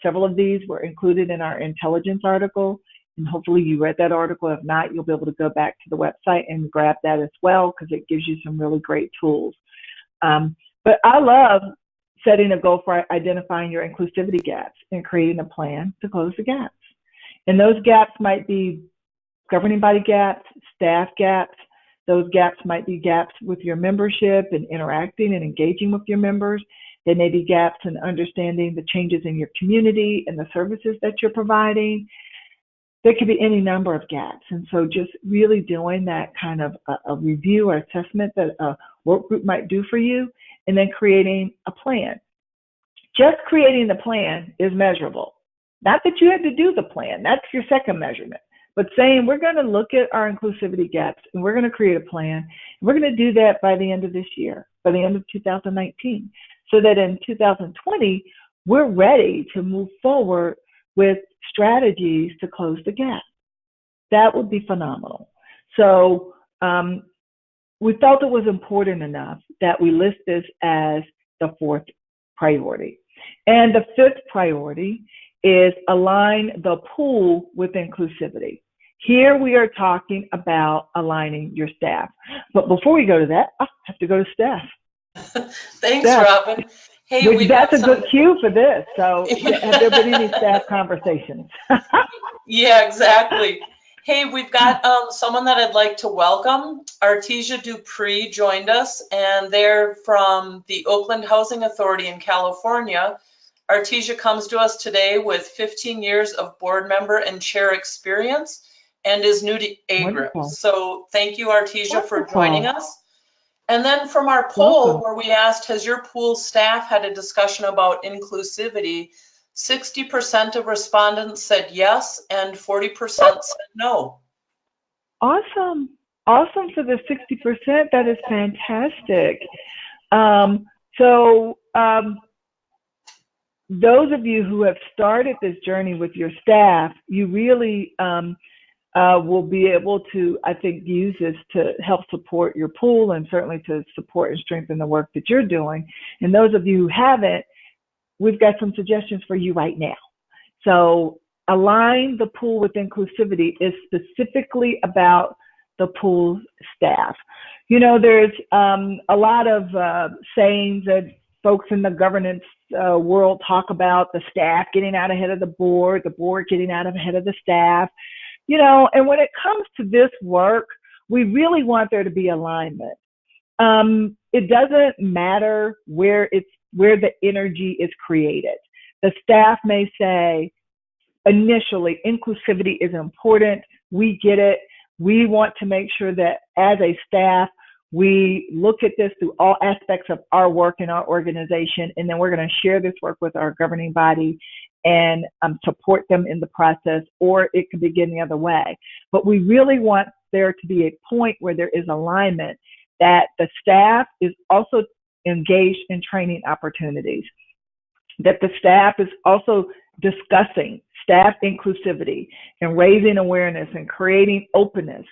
[SPEAKER 2] several of these were included in our intelligence article. And hopefully you read that article. If not, you'll be able to go back to the website and grab that as well, because it gives you some really great tools. But I love setting a goal for identifying your inclusivity gaps and creating a plan to close the gaps. And those gaps might be governing body gaps, staff gaps. Those gaps might be gaps with your membership and interacting and engaging with your members. They may be gaps in understanding the changes in your community and the services that you're providing. There could be any number of gaps. And so just really doing that kind of a review or assessment that a work group might do for you, and then creating a plan. Just creating the plan is measurable. Not that you had to do the plan. That's your second measurement. But saying we're going to look at our inclusivity gaps and we're going to create a plan. And we're going to do that by the end of this year, by the end of 2019, so that in 2020, we're ready to move forward with strategies to close the gap. That would be phenomenal. So we felt it was important enough that we list this as the 4th priority. And the 5th priority is align the pool with inclusivity. Here we are talking about aligning your staff. But before we go to that, I have to go to Steph.
[SPEAKER 1] Thanks, Steph. Robin. Hey,
[SPEAKER 2] that's a good cue for this. So have there been any staff conversations?
[SPEAKER 1] Yeah, exactly. Hey, we've got someone that I'd like to welcome. Artesia Dupree joined us, and they're from the Oakland Housing Authority in California. Artesia comes to us today with 15 years of board member and chair experience and is new to AGRiP. So thank you, Artesia, for joining us. And then from our poll where we asked, has your pool staff had a discussion about inclusivity? 60% of respondents said yes, and 40% said no.
[SPEAKER 2] Awesome. Awesome for the 60%. That is fantastic. Those of you who have started this journey with your staff, you really will be able to, I think, use this to help support your pool and certainly to support and strengthen the work that you're doing. And those of you who haven't, we've got some suggestions for you right now. So align the pool with inclusivity is specifically about the pool's staff. You know, there's a lot of sayings that folks in the governance world talk about: the staff getting out ahead of the board getting out ahead of the staff. You know, and when it comes to this work, we really want there to be alignment. It doesn't matter where the energy is created. The staff may say, initially, inclusivity is important. We get it. We want to make sure that as a staff, we look at this through all aspects of our work in our organization, and then we're going to share this work with our governing body and support them in the process, or it could begin the other way. But we really want there to be a point where there is alignment, that the staff is also engaged in training opportunities, that the staff is also discussing staff inclusivity and raising awareness and creating openness,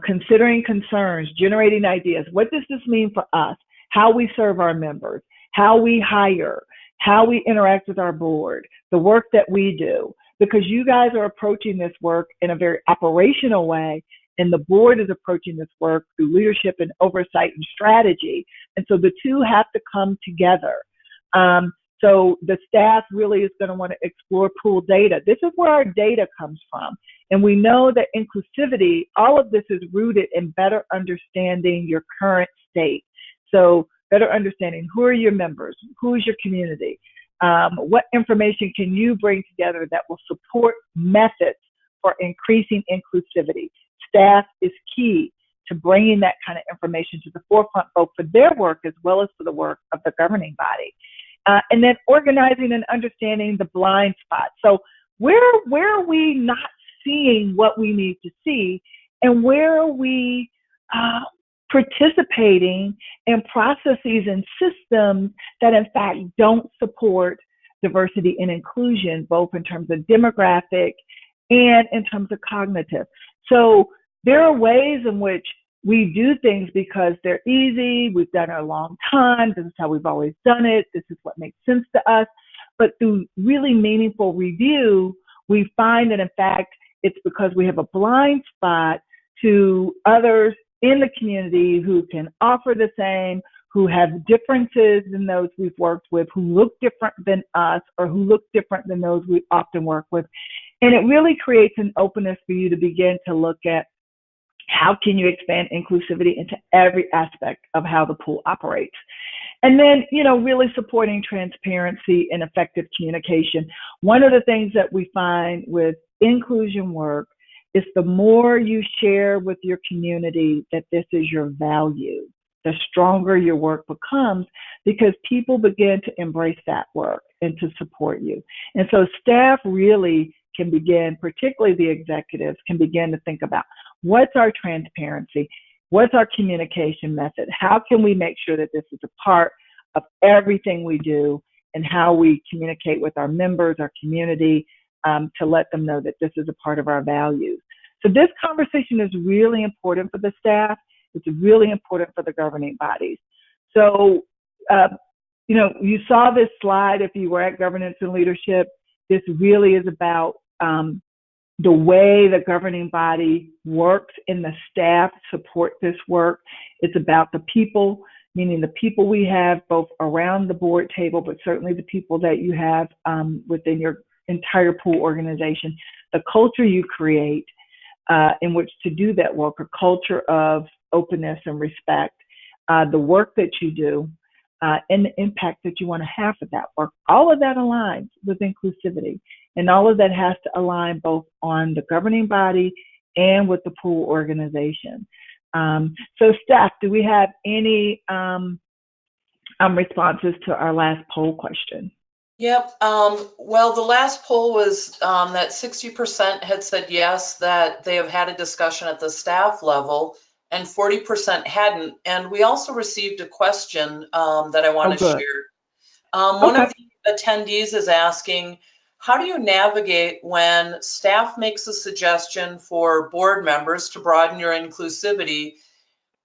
[SPEAKER 2] considering concerns, generating ideas. What does this mean for us? How we serve our members, how we hire, how we interact with our board, the work that we do, because you guys are approaching this work in a very operational way, and the board is approaching this work through leadership and oversight and strategy. And so the two have to come together. So the staff really is going to want to explore pool data. This is where our data comes from. And we know that inclusivity, all of this is rooted in better understanding your current state. So better understanding, who are your members? Who is your community? What information can you bring together that will support methods for increasing inclusivity? Staff is key to bringing that kind of information to the forefront, both for their work as well as for the work of the governing body. And then organizing and understanding the blind spots. So where are we not seeing what we need to see, and where are we participating in processes and systems that in fact don't support diversity and inclusion, both in terms of demographic and in terms of cognitive. So there are ways in which we do things because they're easy, we've done it a long time, this is how we've always done it, this is what makes sense to us. But through really meaningful review, we find that in fact, it's because we have a blind spot to others in the community who can offer the same, who have differences than those we've worked with, who look different than us, or who look different than those we often work with. And it really creates an openness for you to begin to look at how can you expand inclusivity into every aspect of how the pool operates. And then, you know, really supporting transparency and effective communication. One of the things that we find with inclusion work is the more you share with your community that this is your value, the stronger your work becomes, because people begin to embrace that work and to support you. And so staff really can begin, particularly the executives, can begin to think about, what's our transparency? What's our communication method? How can we make sure that this is a part of everything we do, and how we communicate with our members, our community, to let them know that this is a part of our values. So this conversation is really important for the staff. It's really important for the governing bodies. So, you know, you saw this slide if you were at Governance and Leadership. This really is about the way the governing body works and the staff support this work. It's about the people, meaning the people we have both around the board table, but certainly the people that you have within your entire pool organization, the culture you create in which to do that work, a culture of openness and respect, the work that you do, and the impact that you want to have for that work. All of that aligns with inclusivity, and all of that has to align both on the governing body and with the pool organization. So Steph, do we have any responses to our last poll question?
[SPEAKER 1] Yep. Well, the last poll was that 60% had said yes, that they have had a discussion at the staff level, and 40% hadn't. And we also received a question that I want to share. One of the attendees is asking, how do you navigate when staff makes a suggestion for board members to broaden your inclusivity,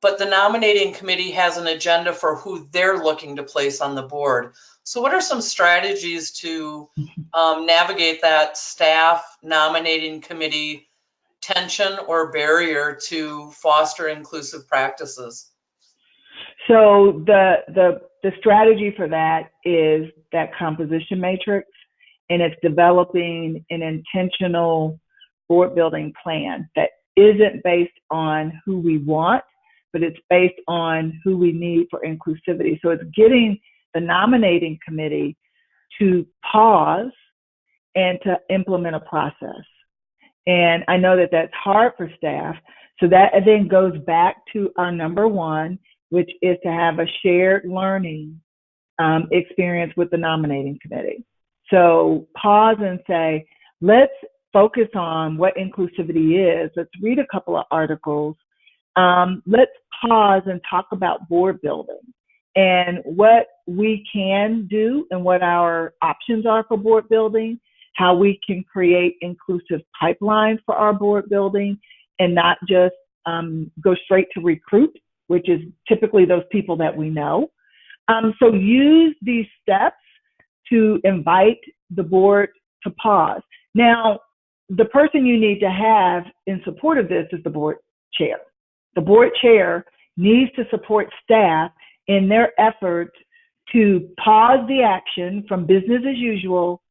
[SPEAKER 1] but the nominating committee has an agenda for who they're looking to place on the board. So what are some strategies to navigate that staff nominating committee tension or barrier to foster inclusive practices?
[SPEAKER 2] So the strategy for that is that composition matrix, and it's developing an intentional board building plan that isn't based on who we want, but it's based on who we need for inclusivity. So it's getting the nominating committee to pause and to implement a process. And I know that that's hard for staff. So that then goes back to our number one, which is to have a shared learning experience with the nominating committee. So pause and say, let's focus on what inclusivity is. Let's read a couple of articles. Let's pause and talk about board building and what we can do and what our options are for board building, how we can create inclusive pipelines for our board building and not just go straight to recruit, which is typically those people that we know. So use these steps to invite the board to pause. Now, the person you need to have in support of this is the board chair. The board chair needs to support staff in their efforts to pause the action from business as usual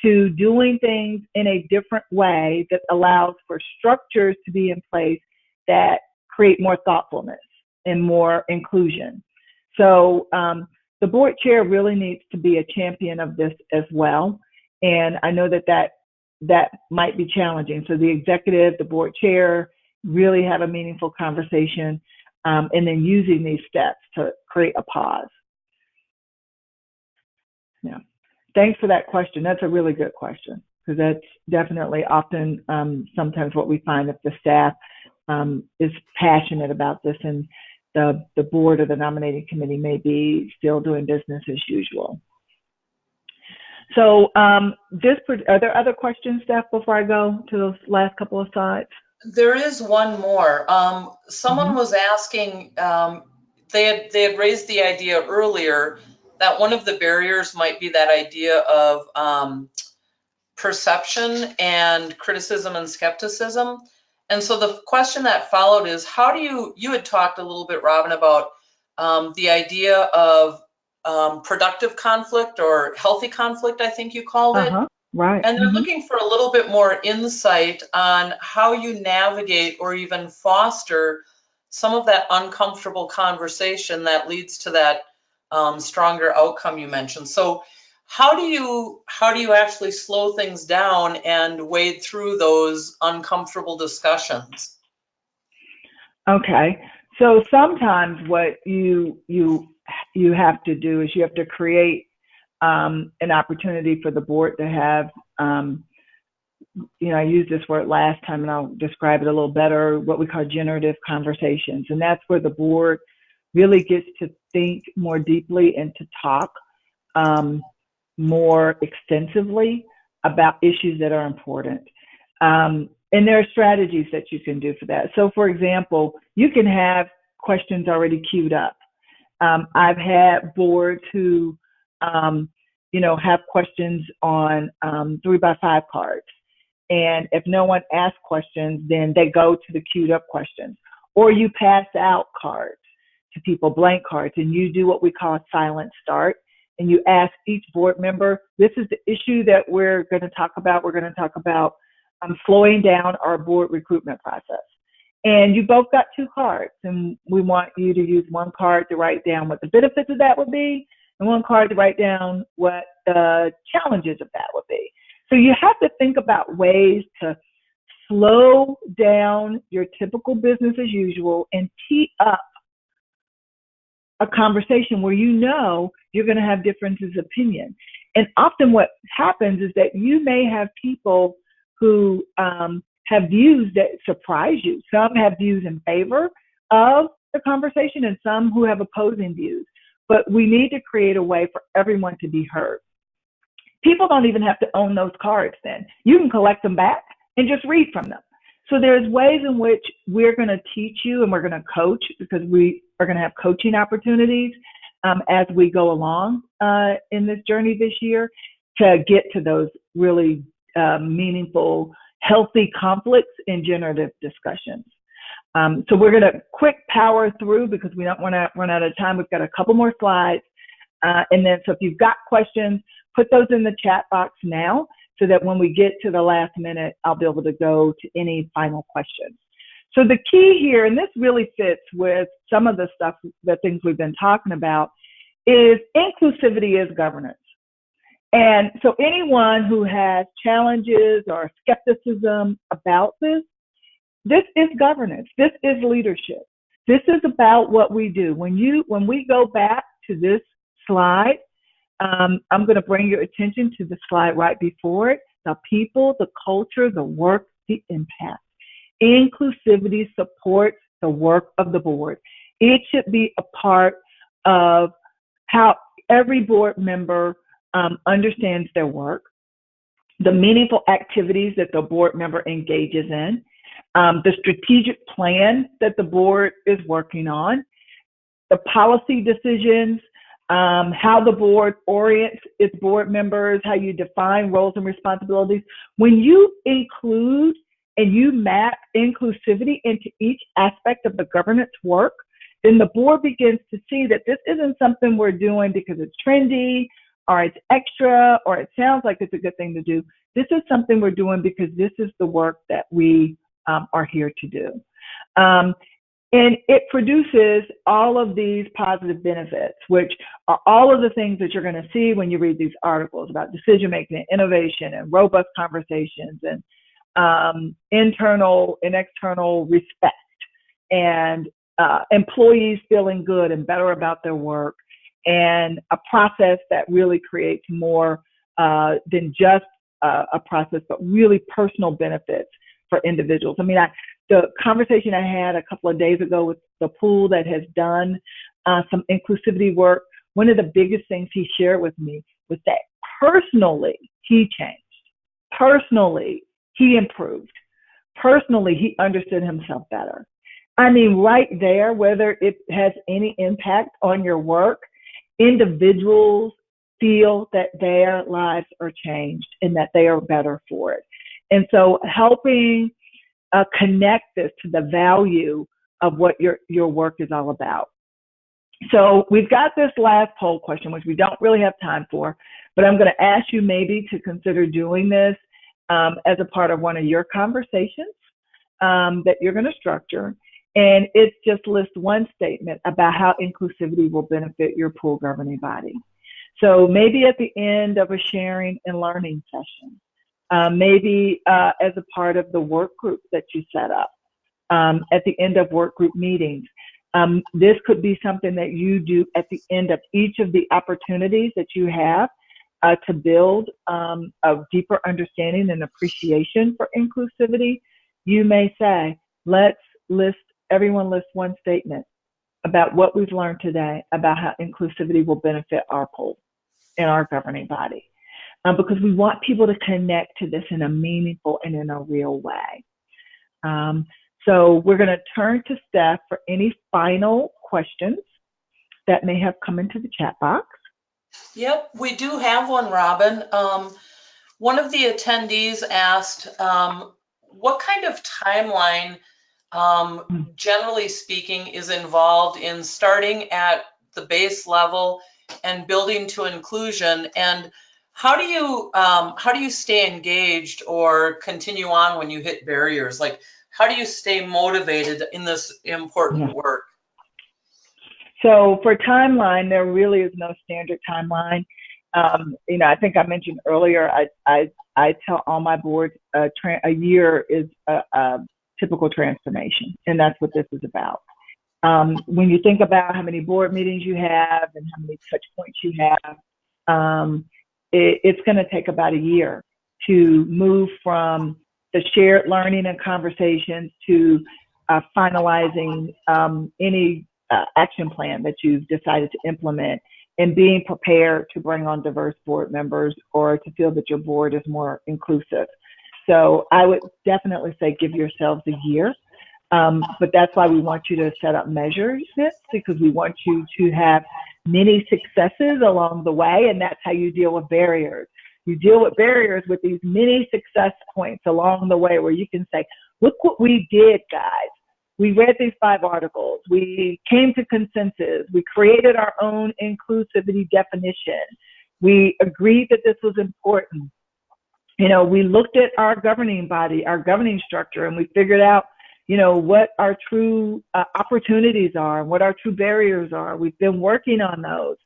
[SPEAKER 2] to doing things in a different way that allows for structures to be in place that create more thoughtfulness and more inclusion. So the board chair really needs to be a champion of this as well. And I know that might be challenging. So the executive, the board chair, really have a meaningful conversation and then using these steps to create a pause. Yeah. Thanks for that question. That's a really good question because that's definitely often sometimes what we find if the staff is passionate about this and the board or the nominating committee may be still doing business as usual. So are there other questions, Steph, before I go to those last couple of slides?
[SPEAKER 1] There is one more. Someone was asking, they had raised the idea earlier that one of the barriers might be that idea of perception and criticism and skepticism. And so the question that followed is, how do you had talked a little bit, Robin, about the idea of productive conflict or healthy conflict, I think you called it.
[SPEAKER 2] Right.
[SPEAKER 1] And they're looking for a little bit more insight on how you navigate or even foster some of that uncomfortable conversation that leads to that stronger outcome you mentioned. So how do you actually slow things down and wade through those uncomfortable discussions?
[SPEAKER 2] Okay. So sometimes what you have to do is you have to create an opportunity for the board to have, I used this word last time and I'll describe it a little better, what we call generative conversations. And that's where the board really gets to think more deeply and to talk more extensively about issues that are important. And there are strategies that you can do for that. So for example, you can have questions already queued up. I've had boards who have questions on 3x5 cards. And if no one asks questions, then they go to the queued up questions. Or you pass out cards to people, blank cards, and you do what we call a silent start. And you ask each board member, this is the issue that we're going to talk about. We're going to talk about slowing down our board recruitment process. And you both got 2 cards, and we want you to use 1 card to write down what the benefits of that would be, and 1 card to write down what the challenges of that would be. So you have to think about ways to slow down your typical business as usual and tee up a conversation where you're going to have differences of opinion. And often what happens is that you may have people who have views that surprise you. Some have views in favor of the conversation and some who have opposing views. But we need to create a way for everyone to be heard. People don't even have to own those cards then. You can collect them back and just read from them. So there's ways in which we're going to teach you and we're going to coach, because we are going to have coaching opportunities as we go along in this journey this year to get to those really meaningful, healthy conflicts and generative discussions. So we're going to quick power through because we don't want to run out of time. We've got a couple more slides. And then, so if you've got questions, put those in the chat box now so that when we get to the last minute, I'll be able to go to any final questions. So the key here, and this really fits with some of the stuff, the things we've been talking about, is inclusivity is governance. And so anyone who has challenges or skepticism about this is governance. This is leadership. This is about what we do. When we go back to this slide, I'm going to bring your attention to the slide right before it. The people, the culture, the work, the impact. Inclusivity supports the work of the board. It should be a part of how every board member understands their work, the meaningful activities that the board member engages in, the strategic plan that the board is working on, the policy decisions, how the board orients its board members, how you define roles and responsibilities. When you include and you map inclusivity into each aspect of the governance work, then the board begins to see that this isn't something we're doing because it's trendy or it's extra or it sounds like it's a good thing to do. This is something we're doing because this is the work that we are here to do. And it produces all of these positive benefits, which are all of the things that you're going to see when you read these articles about decision-making and innovation and robust conversations and internal and external respect and employees feeling good and better about their work, and a process that really creates more than just a process, but really personal benefits for individuals. I mean, the conversation I had a couple of days ago with the pool that has done some inclusivity work, one of the biggest things he shared with me was that personally he changed. Personally, he improved. Personally, he understood himself better. I mean, right there, whether it has any impact on your work, individuals feel that their lives are changed and that they are better for it. And so helping connect this to the value of what your work is all about. So we've got this last poll question, which we don't really have time for, but I'm going to ask you maybe to consider doing this as a part of one of your conversations that you're going to structure. And it's just list one statement about how inclusivity will benefit your pool governing body. So maybe at the end of a sharing and learning session, maybe as a part of the work group that you set up, at the end of work group meetings. This could be something that you do at the end of each of the opportunities that you have to build a deeper understanding and appreciation for inclusivity. You may say, everyone list one statement about what we've learned today about how inclusivity will benefit our pool and our governing body. Because we want people to connect to this in a meaningful and in a real way. So we're going to turn to Steph for any final questions that may have come into the chat box.
[SPEAKER 1] Yep, we do have one, Robin. One of the attendees asked, what kind of timeline, generally speaking, is involved in starting at the base level and building to inclusion? And how do you stay engaged or continue on when you hit barriers? Like, how do you stay motivated in this important work?
[SPEAKER 2] So for timeline, there really is no standard timeline. I think I mentioned earlier, I tell all my boards a year is a typical transformation, and that's what this is about. When you think about how many board meetings you have and how many touch points you have, it's going to take about a year to move from the shared learning and conversations to finalizing any action plan that you've decided to implement and being prepared to bring on diverse board members or to feel that your board is more inclusive. So I would definitely say give yourselves a year. But that's why we want you to set up measurements, because we want you to have many successes along the way, and that's how you deal with barriers. You deal with barriers with these many success points along the way where you can say, look what we did, guys. We read these 5 articles. We came to consensus. We created our own inclusivity definition. We agreed that this was important. You know, we looked at our governing body, our governing structure, and we figured out, you know, what our true opportunities are and what our true barriers are. We've been working on those.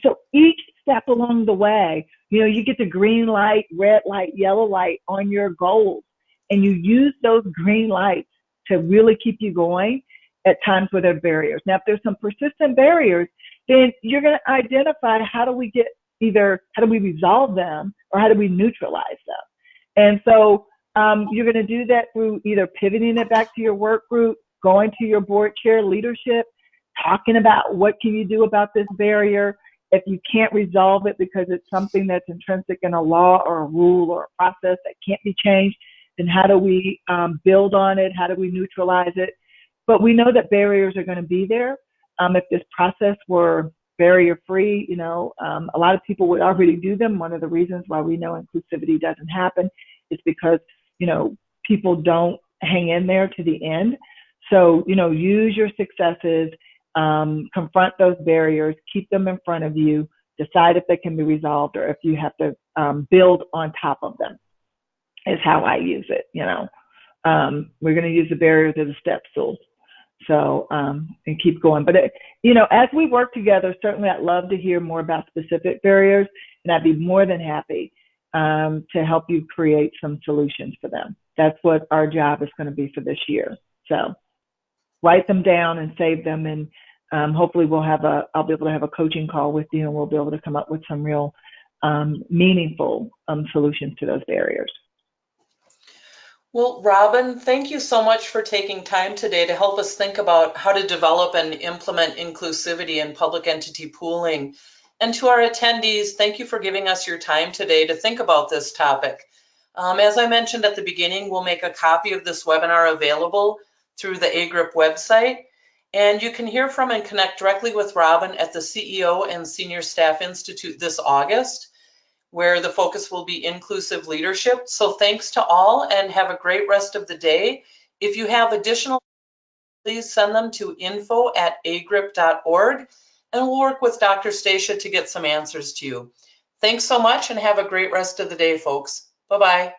[SPEAKER 2] So each step along the way, you know, you get the green light, red light, yellow light on your goals, and you use those green lights to really keep you going at times where there are barriers. Now, if there's some persistent barriers, then you're going to identify how do we resolve them, or how do we neutralize them? And so you're going to do that through either pivoting it back to your work group, going to your board chair leadership, talking about what can you do about this barrier. If you can't resolve it because it's something that's intrinsic in a law or a rule or a process that can't be changed, then how do we build on it? How do we neutralize it? But we know that barriers are going to be there. If this process were barrier-free, you know, a lot of people would already do them. One of the reasons why we know inclusivity doesn't happen is because, you know, people don't hang in there to the end. So, you know, use your successes, confront those barriers, keep them in front of you, decide if they can be resolved or if you have to build on top of them, is how I use it. You know, we're going to use the barriers as a step stool. So, and keep going. But, you know, as we work together, certainly I'd love to hear more about specific barriers, and I'd be more than happy to help you create some solutions for them. That's what our job is going to be for this year. So write them down and save them, and hopefully I'll be able to have a coaching call with you, and we'll be able to come up with some real meaningful solutions to those barriers.
[SPEAKER 1] Well, Robin, thank you so much for taking time today to help us think about how to develop and implement inclusivity in public entity pooling. And to our attendees, thank you for giving us your time today to think about this topic. As I mentioned at the beginning, we'll make a copy of this webinar available through the AGRiP website. And you can hear from and connect directly with Robin at the CEO and Senior Staff Institute this August, where the focus will be inclusive leadership. So thanks to all, and have a great rest of the day. If you have additional, please send them to info@agrip.org, and we'll work with Dr. Stacia to get some answers to you. Thanks so much, and have a great rest of the day, folks. Bye-bye.